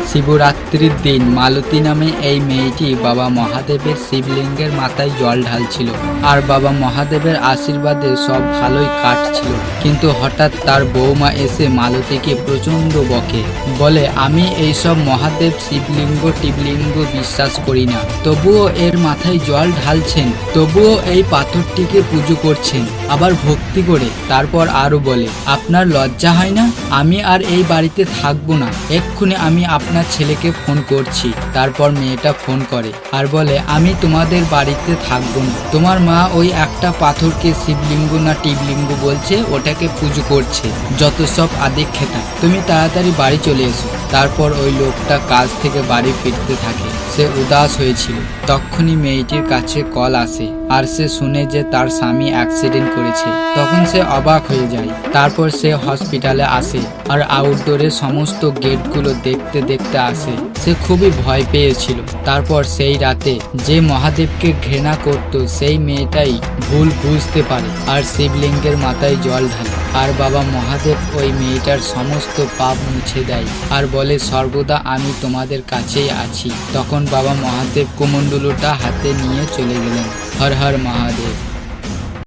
শিবরাত্রির দিন মালতী নামে এই মেয়েটি বাবা মহাদেবের শিবলিঙ্গের মাথায় জল ঢালছিল আর বাবা মহাদেবের আশীর্বাদে সব ভালোই কাটছিল। কিন্তু হঠাৎ তার বৌমা এসে মালতীকে প্রচন্ড বকে, বলে আমি এইসব মহাদেব শিবলিঙ্গ টিবলিঙ্গ বিশ্বাস করি না, তবুও এর মাথায় জল ঢালছেন, তবুও এই পাথরটিকে পুজো করছেন, আবার ভক্তি করে। তারপর আরো বলে, আপনার লজ্জা হয় না? আমি আর এই বাড়িতে থাকবো না, এক্ষুনি আমি আপনার ছেলেকে ফোন করছি। তারপর মেয়েটা ফোন করে আর বলে, আমি তোমাদের বাড়িতে থাকবো না, তোমার মা ওই একটা পাথরকে শিবলিঙ্গ না টিবলিঙ্গ বলছে, ওটাকে পুজো করছে, যত সব আদিক খেতা, তুমি তাড়াতাড়ি বাড়ি চলে এসো। তারপর ওই লোকটা কাজ থেকে বাড়ি ফিরতে থাকে। সে উদাস হয়েছিল। তখনই মেয়েটির কাছে কল আসে আর সে শুনে যে তার স্বামী অ্যাক্সিডেন্ট করেছে। তখন সে অবাক হয়ে যায়। তারপর সে হসপিটালে আসে আর আউটডোরে সমস্ত গেটগুলো দেখতে দেখতে আসে। সে খুবই ভয় পেয়েছিল। তারপর সেই রাতে যে মহাদেবকে ঘৃণা করত সেই মেয়েটাই ভুল বুঝতে পারে আর শিবলিঙ্গের মাথায় জল ঢালে। আর বাবা মহাদেব ওই মেয়েটার সমস্ত পাপ মুছে দেয় আর বলে, সর্বদা আমি তোমাদের কাছেই আছি। তখন বাবা মহাদেব কুমণ্ডলুটা হাতে নিয়ে চলে গেলেন। হর হর মহাদেব।